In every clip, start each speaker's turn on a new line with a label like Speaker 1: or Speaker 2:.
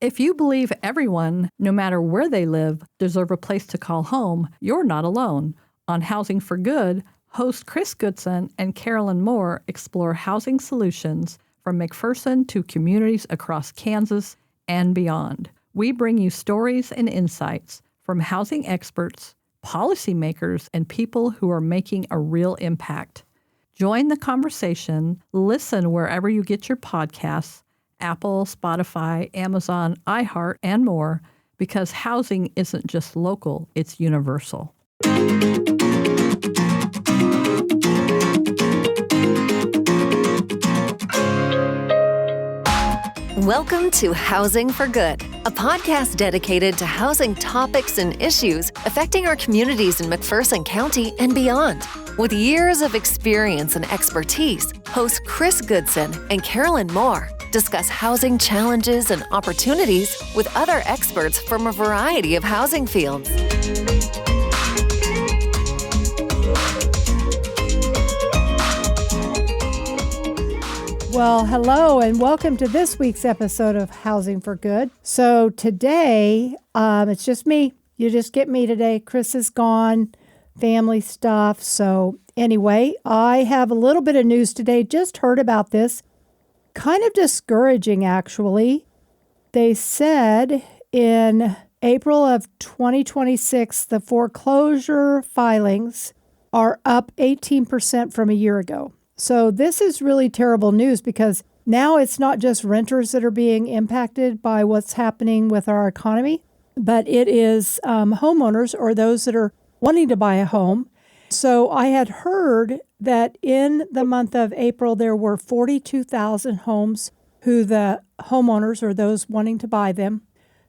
Speaker 1: If you believe everyone, no matter where they live, deserve a place to call home, you're not alone. On Housing for Good, host Chris Goodson and Karolyn Moore explore housing solutions from McPherson to communities across Kansas and beyond. We bring you stories and insights from housing experts, policymakers, and people who are making a real impact. Join the conversation. Listen wherever you get your podcasts, Apple, Spotify, Amazon, iHeart, and more, because housing isn't just local, it's universal.
Speaker 2: Welcome to Housing for Good, a podcast dedicated to housing topics and issues affecting our communities in McPherson County and beyond. With years of experience and expertise, hosts Chris Goodson and Karolyn Moore discuss housing challenges and opportunities with other experts from a variety of housing fields.
Speaker 3: Well, hello and welcome to this week's episode of Housing for Good. So today, it's just me. You just get me today. Chris is gone, family stuff. So anyway, I have a little bit of news today. Just heard about this. Kind of discouraging, actually. They said in April of 2026, the foreclosure filings are up 18% from a year ago. So this is really terrible news because now it's not just renters that are being impacted by what's happening with our economy, but it is homeowners or those that are wanting to buy a home. So I had heard that in the month of April, there were 42,000 homes who the homeowners or those wanting to buy them,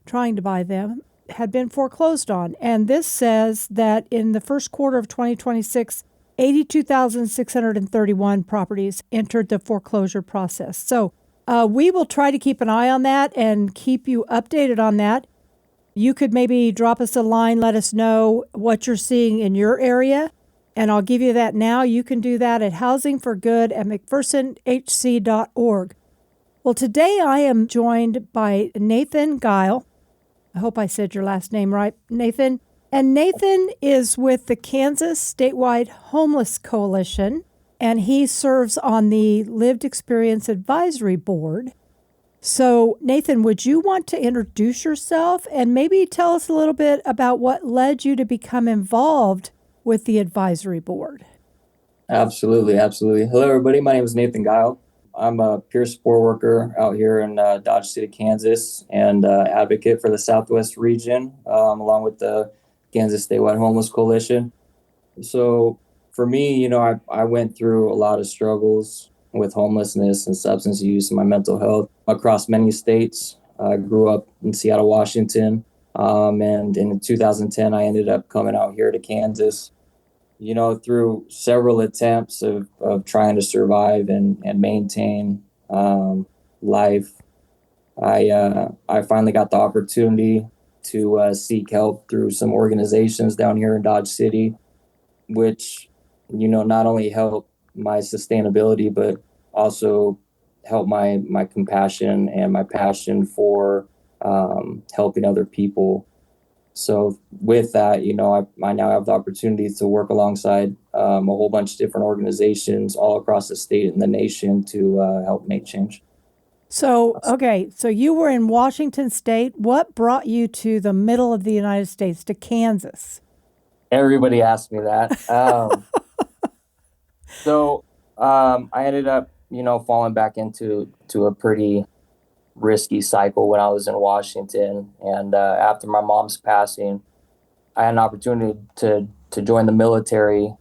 Speaker 3: trying to buy them, had been foreclosed on. And this says that in the first quarter of 2026, 82,631 properties entered the foreclosure process. So we will try to keep an eye on that and keep you updated on that. You could maybe drop us a line, let us know what you're seeing in your area, and I'll give you that now. You can do that at housingforgood@mcphersonhc.org. Well, today I am joined by Nathan Guile. I hope I said your last name right, Nathan. And Nathan is with the Kansas Statewide Homeless Coalition, and he serves on the Lived Experience Advisory Board. So, Nathan, would you want to introduce yourself and maybe tell us a little bit about what led you to become involved with the advisory board?
Speaker 4: Absolutely. Hello, everybody. My name is Nathan Guile. I'm a peer support worker out here in Dodge City, Kansas, and advocate for the Southwest region, along with the Kansas Statewide Homeless Coalition. So for me, I went through a lot of struggles with homelessness and substance use and my mental health across many states. I grew up in Seattle, Washington, and in 2010, I ended up coming out here to Kansas. Through several attempts of trying to survive and maintain life, I finally got the opportunity to seek help through some organizations down here in Dodge City, which, not only help my sustainability, but also help my compassion and my passion for helping other people. So with that, I now have the opportunity to work alongside a whole bunch of different organizations all across the state and the nation to help make change.
Speaker 3: So, okay, so you were in Washington State. What brought you to the middle of the United States, to Kansas?
Speaker 4: Everybody asked me that. I ended up, falling back into a pretty risky cycle when I was in Washington. And after my mom's passing, I had an opportunity to join the military.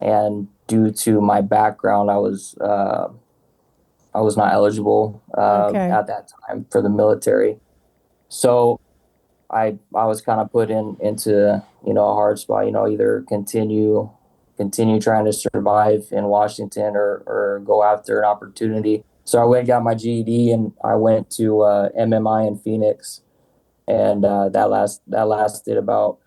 Speaker 4: And due to my background, I was not eligible at that time for the military. So I was kind of put into a hard spot, either continue trying to survive in Washington or go after an opportunity. So I went and got my GED, and I went to MMI in Phoenix, and that lasted about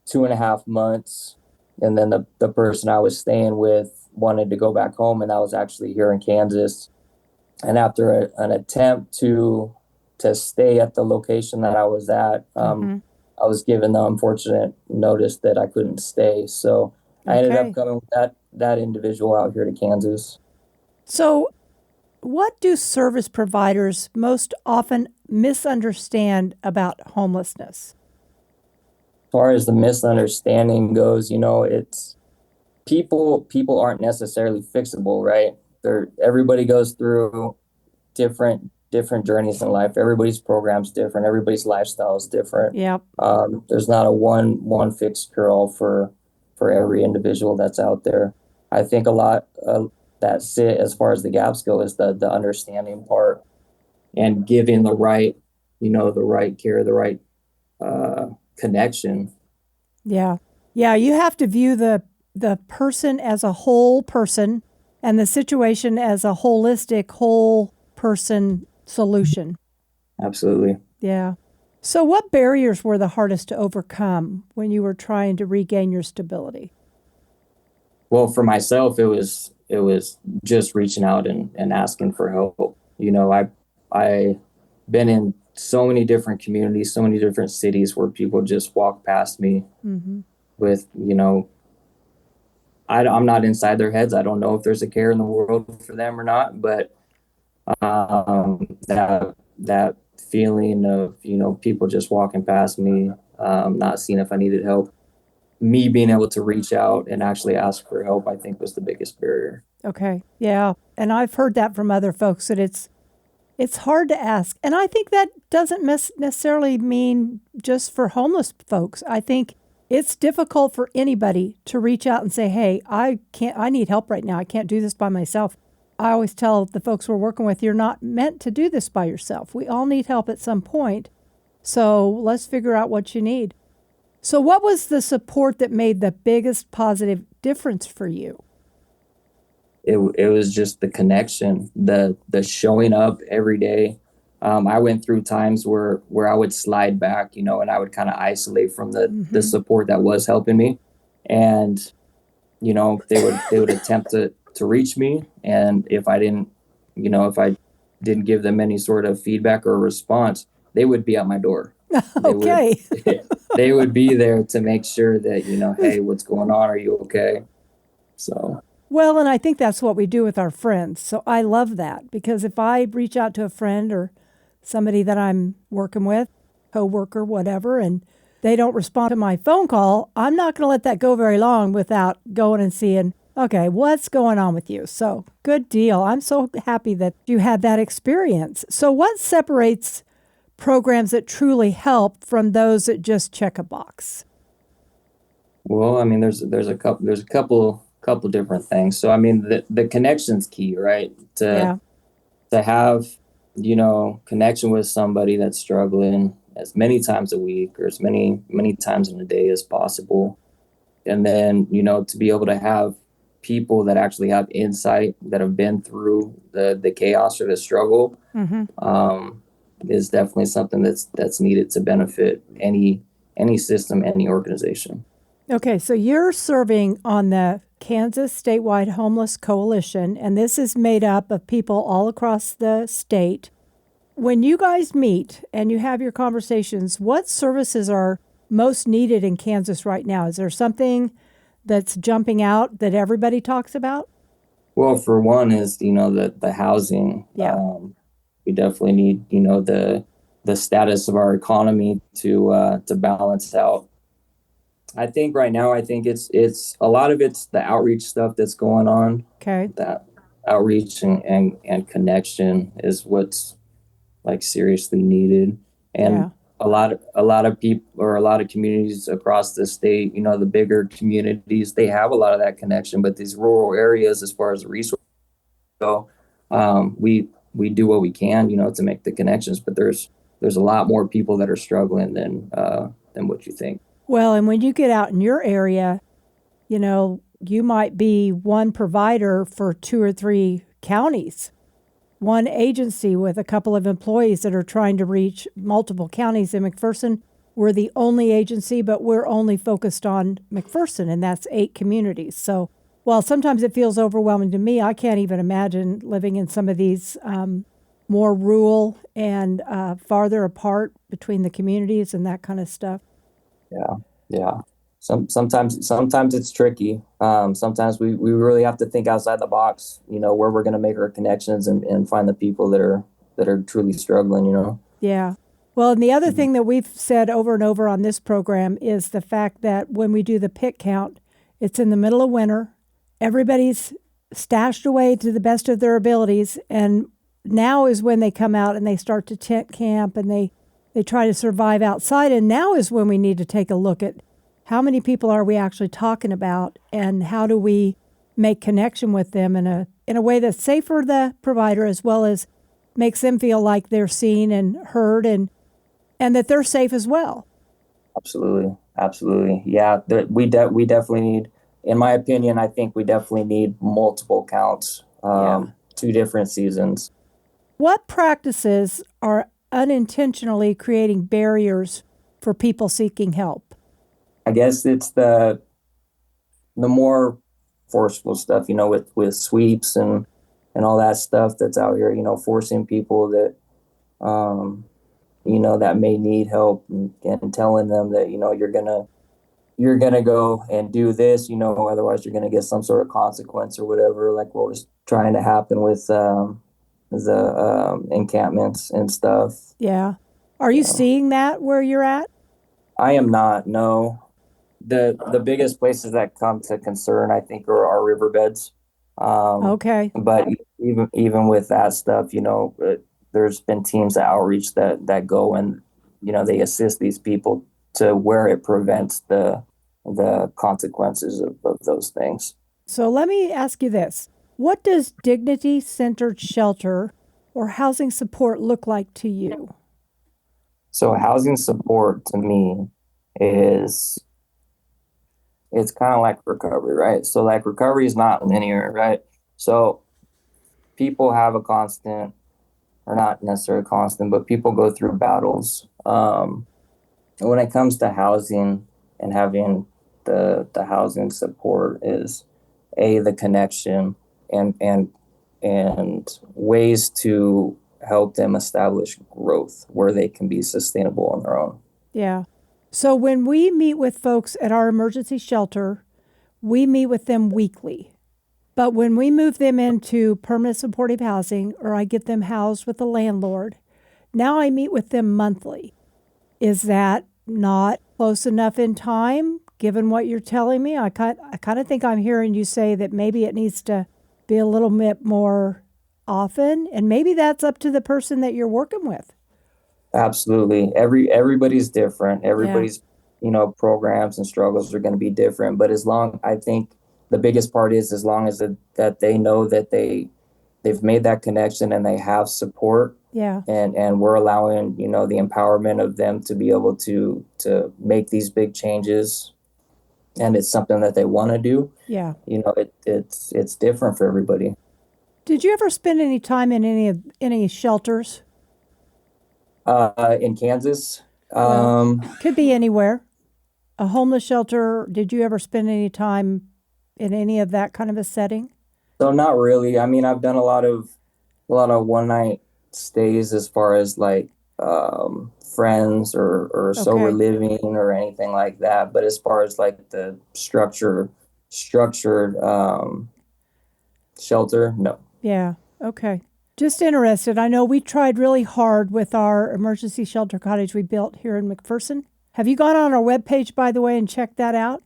Speaker 4: 2.5 months. And then the person I was staying with wanted to go back home, and that was actually here in Kansas. And after an attempt to to stay at the location that I was at. I was given the unfortunate notice that I couldn't stay. So I ended up coming with that individual out here to Kansas.
Speaker 3: So what do service providers most often misunderstand about homelessness?
Speaker 4: As far as the misunderstanding goes, it's people aren't necessarily fixable, right? Everybody goes through different journeys in life. Everybody's program's different. Everybody's lifestyle is different.
Speaker 3: Yep.
Speaker 4: There's not a one fixed cure-all for every individual that's out there. I think a lot that sit as far as the gaps go is the understanding part and giving the right care, the right connection.
Speaker 3: Yeah. You have to view the person as a whole person and the situation as a holistic whole person solution.
Speaker 4: Absolutely.
Speaker 3: Yeah. So what barriers were the hardest to overcome when you were trying to regain your stability?
Speaker 4: Well, for myself, it was just reaching out and asking for help. I been in so many different communities, so many different cities where people just walk past me with, I'm not inside their heads. I don't know if there's a care in the world for them or not, but that feeling of, people just walking past me, not seeing if I needed help, me being able to reach out and actually ask for help, I think was the biggest barrier.
Speaker 3: Okay. Yeah. And I've heard that from other folks that it's hard to ask. And I think that doesn't necessarily mean just for homeless folks. I think it's difficult for anybody to reach out and say, hey, I need help right now. I can't do this by myself. I always tell the folks we're working with, you're not meant to do this by yourself. We all need help at some point. So let's figure out what you need. So what was the support that made the biggest positive difference for you?
Speaker 4: It was just the connection, the showing up every day. I went through times where I would slide back, and I would kind of isolate from the support that was helping me. And, they would attempt to reach me. And if I didn't give them any sort of feedback or response, they would be at my door.
Speaker 3: Okay.
Speaker 4: They would be there to make sure that, hey, what's going on? Are you okay? So.
Speaker 3: Well, and I think that's what we do with our friends. So I love that, because if I reach out to a friend or somebody that I'm working with, coworker, whatever, and they don't respond to my phone call, I'm not going to let that go very long without going and seeing, okay, what's going on with you? So good deal. I'm so happy that you had that experience. So what separates programs that truly help from those that just check a box?
Speaker 4: Well, I mean, there's a couple different things. So I mean, the connection's key, right? To have, connection with somebody that's struggling as many times a week or as many times in a day as possible. And then, to be able to have people that actually have insight, that have been through the chaos or the struggle, is definitely something that's needed to benefit any system, any organization.
Speaker 3: Okay, so you're serving on the Kansas Statewide Homeless Coalition, and this is made up of people all across the state. When you guys meet and you have your conversations, what services are most needed in Kansas right now? Is there something that's jumping out that everybody talks about?
Speaker 4: Well, for one is, the housing.
Speaker 3: Yeah.
Speaker 4: We definitely need, the status of our economy to balance out. I think right now, it's a lot of it's the outreach stuff that's going on.
Speaker 3: Okay.
Speaker 4: That outreach and connection is what's seriously needed. And a lot of people, or a lot of communities across the state, the bigger communities, they have a lot of that connection, but these rural areas, as far as the resources go, we do what we can, to make the connections, but there's a lot more people that are struggling than what you think.
Speaker 3: Well, and when you get out in your area, you might be one provider for 2 or 3 counties, one agency with a couple of employees that are trying to reach multiple counties. In McPherson, we're the only agency, but we're only focused on McPherson, and that's 8 communities. So while sometimes it feels overwhelming to me, I can't even imagine living in some of these more rural and farther apart between the communities and that kind of stuff?
Speaker 4: Yeah, yeah. Sometimes it's tricky. Sometimes we really have to think outside the box, where we're going to make our connections and find the people that are truly struggling.
Speaker 3: Yeah. Well, and the other thing that we've said over and over on this program is the fact that when we do the pit count, it's in the middle of winter. Everybody's stashed away to the best of their abilities. And now is when they come out and they start to tent camp and they try to survive outside. And now is when we need to take a look at how many people are we actually talking about and how do we make connection with them in a way that's safe for the provider as well as makes them feel like they're seen and heard and that they're safe as well.
Speaker 4: Absolutely. Absolutely. Yeah. We definitely need, in my opinion, I think we definitely need multiple counts, 2 different seasons.
Speaker 3: What practices are unintentionally creating barriers for people seeking help?
Speaker 4: I guess it's the more forceful stuff, with sweeps and all that stuff that's out here, forcing people that, that may need help and telling them that, you're gonna go and do this, otherwise you're gonna get some sort of consequence or whatever, like what was trying to happen with the encampments and stuff.
Speaker 3: Yeah. Are you seeing that where you're at?
Speaker 4: I am not, no. The biggest places that come to concern, I think, are our riverbeds.
Speaker 3: Okay.
Speaker 4: But even with that stuff, there's been teams of outreach that go and, they assist these people to where it prevents the consequences of those things.
Speaker 3: So let me ask you this. What does dignity-centered shelter or housing support look like to you?
Speaker 4: So housing support to me it's kind of like recovery, right? So like recovery is not linear, right? So people have a constant, or not necessarily constant, but people go through battles. When it comes to housing and having the housing support is the connection and ways to help them establish growth where they can be sustainable on their own.
Speaker 3: Yeah. So when we meet with folks at our emergency shelter, we meet with them weekly. But when we move them into permanent supportive housing or I get them housed with a landlord, now I meet with them monthly. Is that not close enough in time, given what you're telling me? I kind of think I'm hearing you say that maybe it needs to be a little bit more often, and maybe that's up to the person that you're working with.
Speaker 4: Absolutely. Everybody's different. Everybody's, programs and struggles are going to be different. But I think the biggest part is as long as that they know that they've made that connection and they have support.
Speaker 3: Yeah.
Speaker 4: And we're allowing, the empowerment of them to be able to make these big changes. And it's something that they want to do.
Speaker 3: Yeah.
Speaker 4: It's different for everybody.
Speaker 3: Did you ever spend any time in any shelters?
Speaker 4: In Kansas,
Speaker 3: Could be anywhere. A homeless shelter. Did you ever spend any time in any of that kind of a setting?
Speaker 4: So not really. I mean, I've done a lot of one night stays as far as like friends or sober living or anything like that. But as far as like the structured shelter, no.
Speaker 3: Yeah. Okay. Just interested. I know we tried really hard with our emergency shelter cottage we built here in McPherson. Have you gone on our webpage, by the way, and checked that out?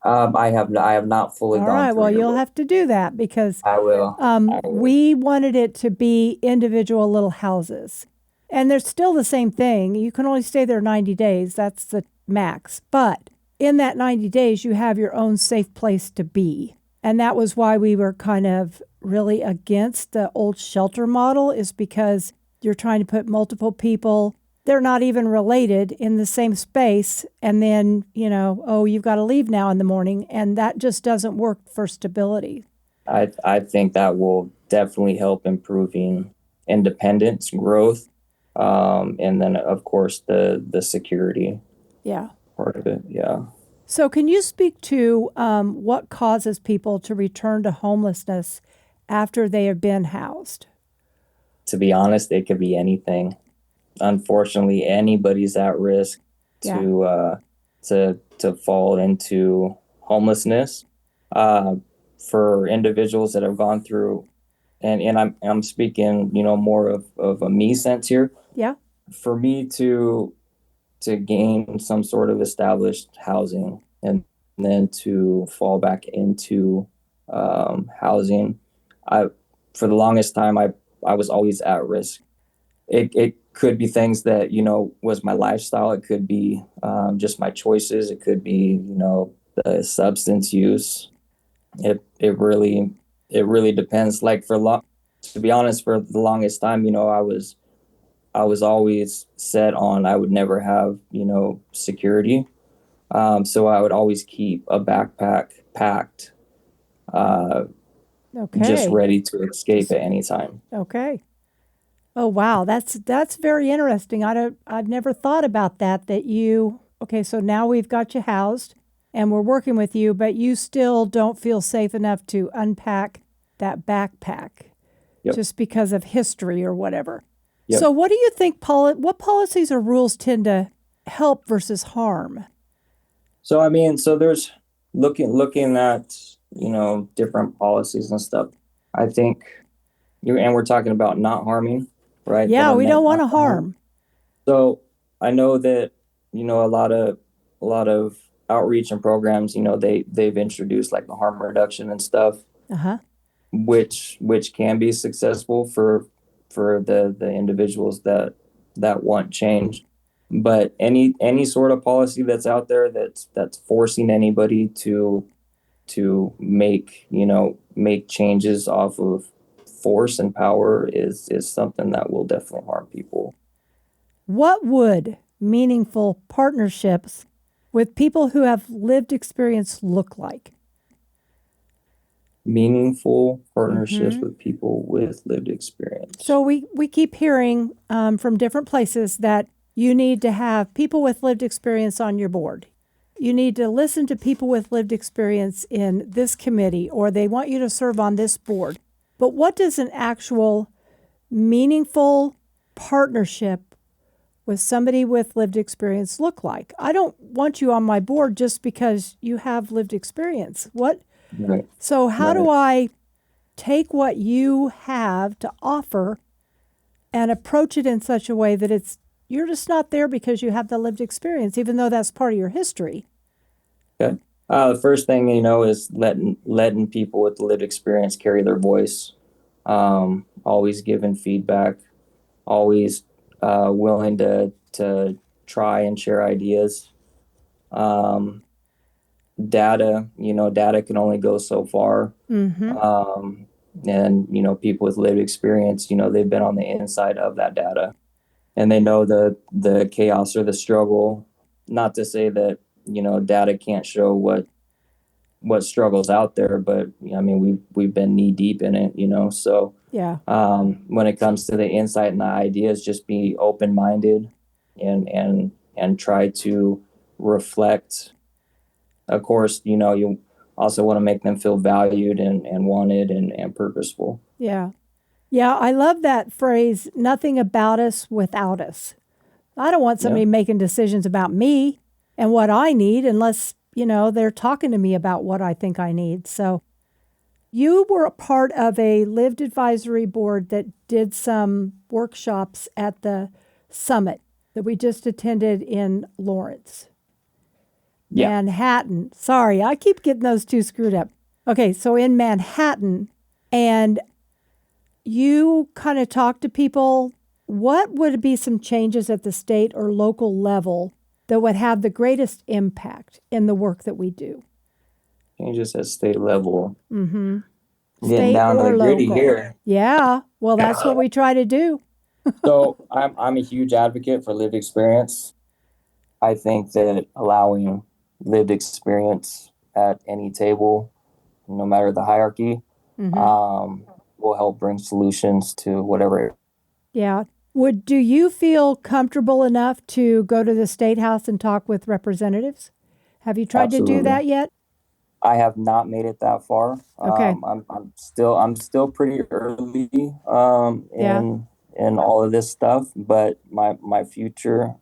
Speaker 4: I have not fully gone.
Speaker 3: All right.
Speaker 4: through
Speaker 3: Well,
Speaker 4: it,
Speaker 3: you'll
Speaker 4: but
Speaker 3: have to do that because
Speaker 4: I will.
Speaker 3: we wanted it to be individual little houses. And they're still the same thing. You can only stay there 90 days. That's the max. But in that 90 days, you have your own safe place to be. And that was why we were kind of really against the old shelter model, is because you're trying to put multiple people, they're not even related, in the same space. And then, you've got to leave now in the morning. And that just doesn't work for stability.
Speaker 4: I think that will definitely help improving independence, growth, and then of course the security.
Speaker 3: Yeah.
Speaker 4: Part of it. Yeah.
Speaker 3: So can you speak to what causes people to return to homelessness after they have been housed?
Speaker 4: to be honest, it could be anything. Unfortunately, anybody's at risk
Speaker 3: Yeah.
Speaker 4: to fall into homelessness. For individuals that have gone through, and I'm speaking, more of a me sense here.
Speaker 3: Yeah.
Speaker 4: For me to gain some sort of established housing and then to fall back into housing, I for the longest time I was always at risk. It could be things that was my lifestyle. It could be just my choices. It could be the substance use. It really depends. Like to be honest, for the longest time, I was always set on I would never have security. So I would always keep a backpack packed, just
Speaker 3: Okay.
Speaker 4: ready to escape at any time.
Speaker 3: Okay. Oh wow, that's very interesting. I've never thought about that. Okay, so now we've got you housed and we're working with you, but you still don't feel safe enough to unpack that backpack
Speaker 4: Yep.
Speaker 3: just because of history or whatever.
Speaker 4: Yep.
Speaker 3: So what do you think what policies or rules tend to help versus harm?
Speaker 4: So there's looking at different policies and stuff. I think and we're talking about not harming, right?
Speaker 3: Yeah,
Speaker 4: That are
Speaker 3: we
Speaker 4: meant
Speaker 3: don't want
Speaker 4: not
Speaker 3: to harm.
Speaker 4: So I know that a lot of outreach and programs, they've introduced like the harm reduction and stuff,
Speaker 3: Uh-huh.
Speaker 4: which can be successful for the individuals that want change. But any sort of policy that's out there that's forcing anybody to make changes off of force and power is something that will definitely harm people.
Speaker 3: What would meaningful partnerships with people who have lived experience look like?
Speaker 4: Meaningful partnerships with people with lived experience.
Speaker 3: So we keep hearing from different places that you need to have people with lived experience on your board. You need to listen to people with lived experience in this committee, or they want you to serve on this board. But what does an actual meaningful partnership with somebody with lived experience look like? I don't want you on my board just because you have lived experience.
Speaker 4: Right.
Speaker 3: So how do I take what you have to offer and approach it in such a way that you're just not there because you have the lived experience, even though that's part of your history?
Speaker 4: Okay. The first thing is letting people with the lived experience carry their voice. Always giving feedback. Always willing to try and share ideas. Data can only go so far. And people with lived experience, they've been on the inside of that data, and they know the chaos or the struggle. Not to say that data can't show what struggles out there, but we've been knee deep in it. So
Speaker 3: Yeah.
Speaker 4: when it comes to the insight and the ideas, just be open minded and try to reflect. Of course, you also want to make them feel valued and wanted and purposeful.
Speaker 3: Yeah. Yeah, I love that phrase, nothing about us without us. I don't want somebody making decisions about me and what I need unless, they're talking to me about what I think I need. So you were a part of a lived advisory board that did some workshops at the summit that we just attended in Lawrence.
Speaker 4: Yeah.
Speaker 3: Manhattan. Sorry, I keep getting those two screwed up. Okay, so in Manhattan, and you kind of talk to people. What would be some changes at the state or local level that would have the greatest impact in the work that we do?
Speaker 4: Changes at state level.
Speaker 3: Mm-hmm.
Speaker 4: Getting
Speaker 3: State
Speaker 4: down to
Speaker 3: or
Speaker 4: the gritty
Speaker 3: local.
Speaker 4: here.
Speaker 3: Yeah, well, that's what we try to do.
Speaker 4: So I'm a huge advocate for lived experience. I think that allowing lived experience at any table, no matter the hierarchy, will help bring solutions to whatever.
Speaker 3: Yeah. Do you feel comfortable enough to go to the State House and talk with representatives? Have you tried to do that yet?
Speaker 4: I have not made it that far.
Speaker 3: Okay.
Speaker 4: I'm still pretty early in all of this stuff, but my future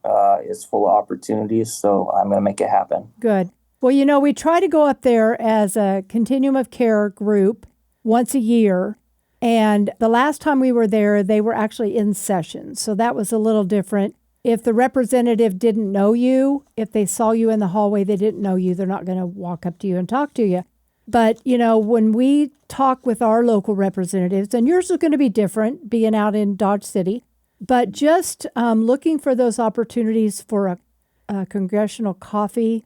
Speaker 4: is full of opportunities, so I'm going to make it happen.
Speaker 3: Good. Well, we try to go up there as a continuum of care group once a year. And the last time we were there, they were actually in session. So that was a little different. If the representative didn't know you, if they saw you in the hallway, they didn't know you, they're not going to walk up to you and talk to you. But, when we talk with our local representatives, and yours is going to be different being out in Dodge City, but just looking for those opportunities for a congressional coffee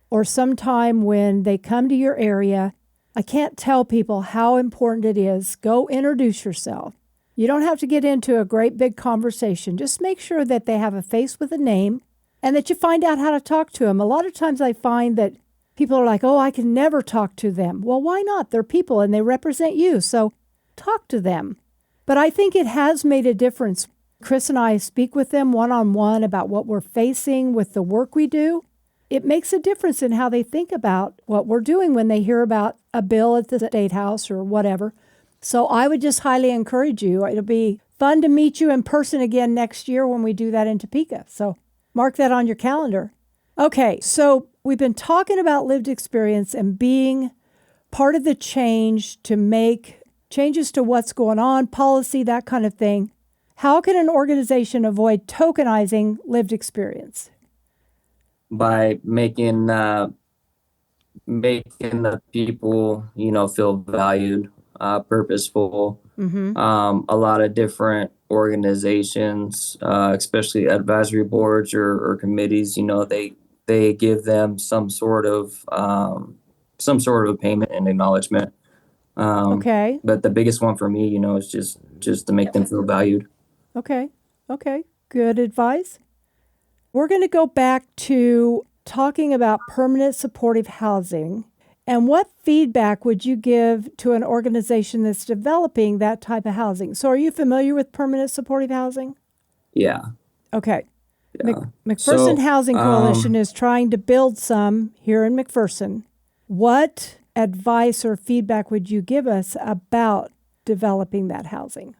Speaker 3: or sometime when they come to your area. I can't tell people how important it is. Go introduce yourself. You don't have to get into a great big conversation. Just make sure that they have a face with a name and that you find out how to talk to them. A lot of times I find that people are like, oh, I can never talk to them. Well, why not? They're people and they represent you. So talk to them. But I think it has made a difference. Chris and I speak with them one-on-one about what we're facing with the work we do. It makes a difference in how they think about what we're doing when they hear about a bill at the State House or whatever. So I would just highly encourage you. It'll be fun to meet you in person again next year when we do that in Topeka. So mark that on your calendar. Okay, so we've been talking about lived experience and being part of the change to make changes to what's going on, policy, that kind of thing. How can an organization avoid tokenizing lived experience?
Speaker 4: By making the people, feel valued, purposeful.
Speaker 3: Mm-hmm.
Speaker 4: A lot of different organizations, especially advisory boards or committees, they give them some sort of a payment and acknowledgement.
Speaker 3: Okay.
Speaker 4: But the biggest one for me, is just to make them feel valued.
Speaker 3: Okay. Good advice. We're going to go back to talking about permanent supportive housing. And what feedback would you give to an organization that's developing that type of housing? So are you familiar with permanent supportive housing?
Speaker 4: Yeah.
Speaker 3: Okay.
Speaker 4: Yeah.
Speaker 3: McPherson Housing Coalition is trying to build some here in McPherson. What advice or feedback would you give us about developing that housing?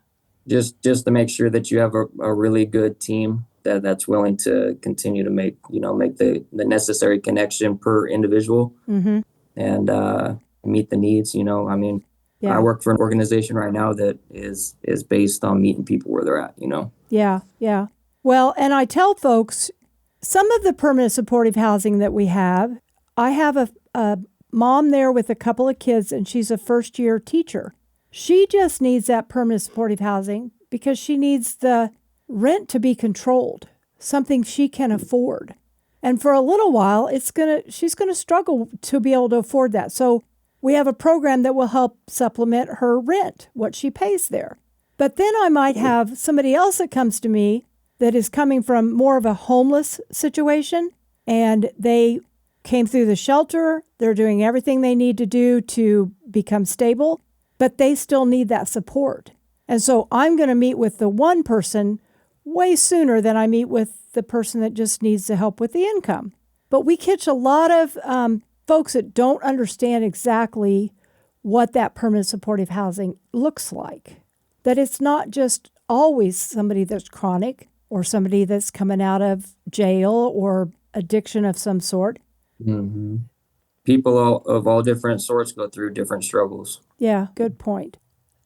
Speaker 4: Just to make sure that you have a really good team that's willing to continue to make the necessary connection per individual.
Speaker 3: Mm-hmm.
Speaker 4: And meet the needs.
Speaker 3: Yeah.
Speaker 4: I work for an organization right now that is based on meeting people where they're at.
Speaker 3: Yeah. Well, and I tell folks, some of the permanent supportive housing that we have, I have a mom there with a couple of kids, and she's a first-year teacher. She just needs that permanent supportive housing because she needs the rent to be controlled, something she can afford. And for a little while, she's going to struggle to be able to afford that. So we have a program that will help supplement her rent, what she pays there. But then I might have somebody else that comes to me that is coming from more of a homeless situation, and they came through the shelter. They're doing everything they need to do to become stable, but they still need that support. And so I'm going to meet with the one person way sooner than I meet with the person that just needs the help with the income. But we catch a lot of folks that don't understand exactly what that permanent supportive housing looks like. That it's not just always somebody that's chronic or somebody that's coming out of jail or addiction of some sort.
Speaker 4: Mm-hmm. People of all different sorts go through different struggles.
Speaker 3: Yeah, good point.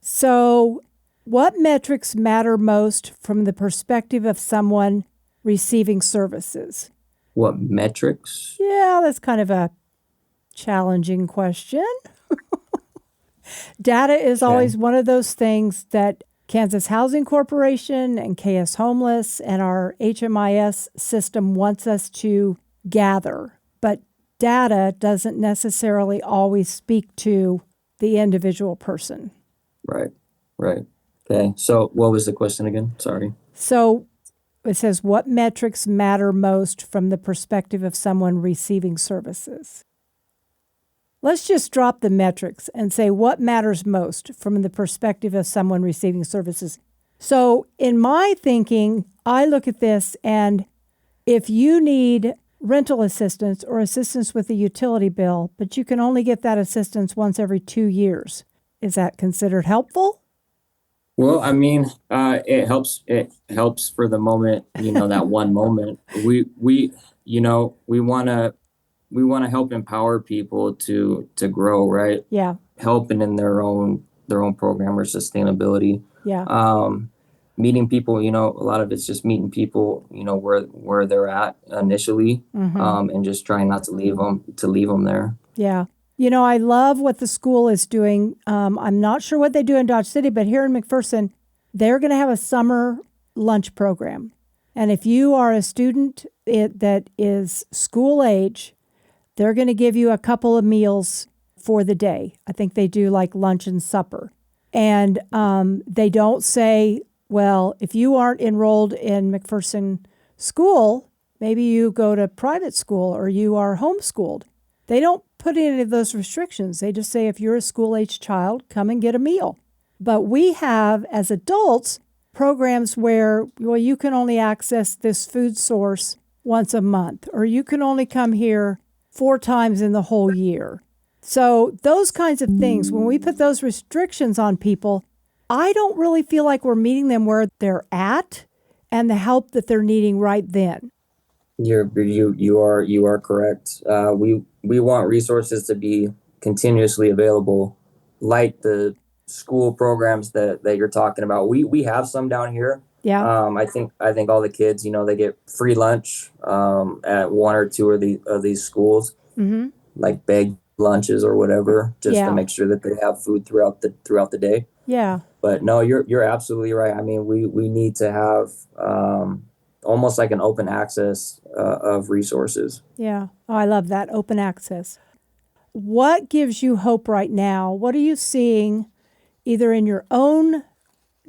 Speaker 3: So what metrics matter most from the perspective of someone receiving services?
Speaker 4: What metrics?
Speaker 3: Yeah, that's kind of a challenging question. Data is always one of those things that Kansas Housing Corporation and KS Homeless and our HMIS system wants us to gather. But data doesn't necessarily always speak to the individual person.
Speaker 4: Right. Okay. So what was the question again? Sorry.
Speaker 3: So it says, what metrics matter most from the perspective of someone receiving services? Let's just drop the metrics and say what matters most from the perspective of someone receiving services. So in my thinking, I look at this, and if you need rental assistance or assistance with a utility bill, but you can only get that assistance once every 2 years, is that considered helpful?
Speaker 4: Well, I mean, it helps. It helps for the moment, that one moment. We want to help empower people to grow, right?
Speaker 3: Yeah.
Speaker 4: Helping in their own program or sustainability.
Speaker 3: Yeah.
Speaker 4: Meeting people, a lot of it's just meeting people, where they're at initially, and just trying not to leave them there.
Speaker 3: Yeah. I love what the school is doing. I'm not sure what they do in Dodge City, but here in McPherson, they're going to have a summer lunch program. And if you are a student that is school age, they're going to give you a couple of meals for the day. I think they do like lunch and supper. And they don't say, well, if you aren't enrolled in McPherson school, maybe you go to private school or you are homeschooled. They don't put any of those restrictions. They just say, if you're a school-age child, come and get a meal. But we have, as adults, programs where, well, you can only access this food source once a month, or you can only come here 4 times in the whole year. So those kinds of things, when we put those restrictions on people, I don't really feel like we're meeting them where they're at and the help that they're needing right then.
Speaker 4: You are correct. We want resources to be continuously available, like the school programs that you're talking about. We have some down here.
Speaker 3: Yeah.
Speaker 4: I think all the kids, they get free lunch at one or two of these schools, like bag lunches or whatever, just to make sure that they have food throughout the day.
Speaker 3: Yeah.
Speaker 4: But no, you're absolutely right. I mean, we need to have almost like an open access of resources.
Speaker 3: Yeah. Oh, I love that, open access. What gives you hope right now? What are you seeing either in your own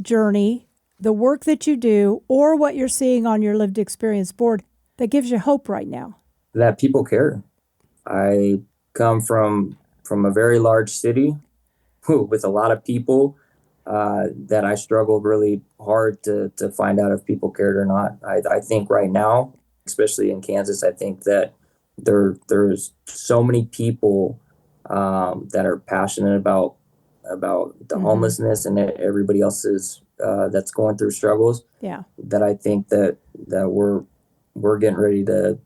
Speaker 3: journey, the work that you do, or what you're seeing on your lived experience board that gives you hope right now?
Speaker 4: That people care. I come from a very large city with a lot of people that I struggled really hard to find out if people cared or not. I think right now, especially in Kansas, I think that there's so many people that are passionate about the homelessness and everybody else's that's going through struggles.
Speaker 3: Yeah.
Speaker 4: That I think that we're getting ready to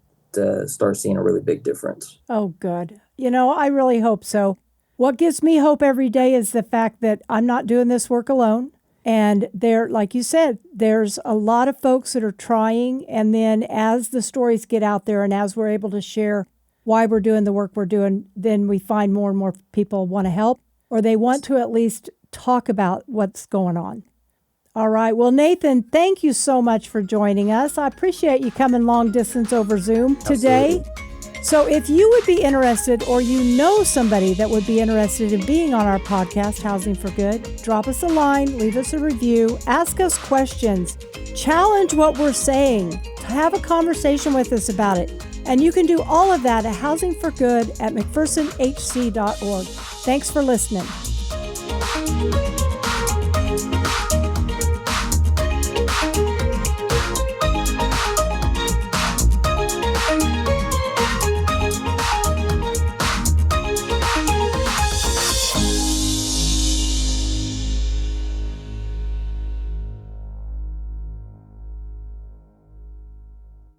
Speaker 4: start seeing a really big difference.
Speaker 3: Oh, good. I really hope so. What gives me hope every day is the fact that I'm not doing this work alone. And there, like you said, there's a lot of folks that are trying. And then as the stories get out there and as we're able to share why we're doing the work we're doing, then we find more and more people want to help, or they want to at least talk about what's going on. All right. Well, Nathan, thank you so much for joining us. I appreciate you coming long distance over Zoom today.
Speaker 4: Absolutely.
Speaker 3: So if you would be interested, or you know somebody that would be interested in being on our podcast, Housing for Good, drop us a line, leave us a review, ask us questions, challenge what we're saying, have a conversation with us about it. And you can do all of that at housingforgood@mcphersonhc.org. Thanks for listening.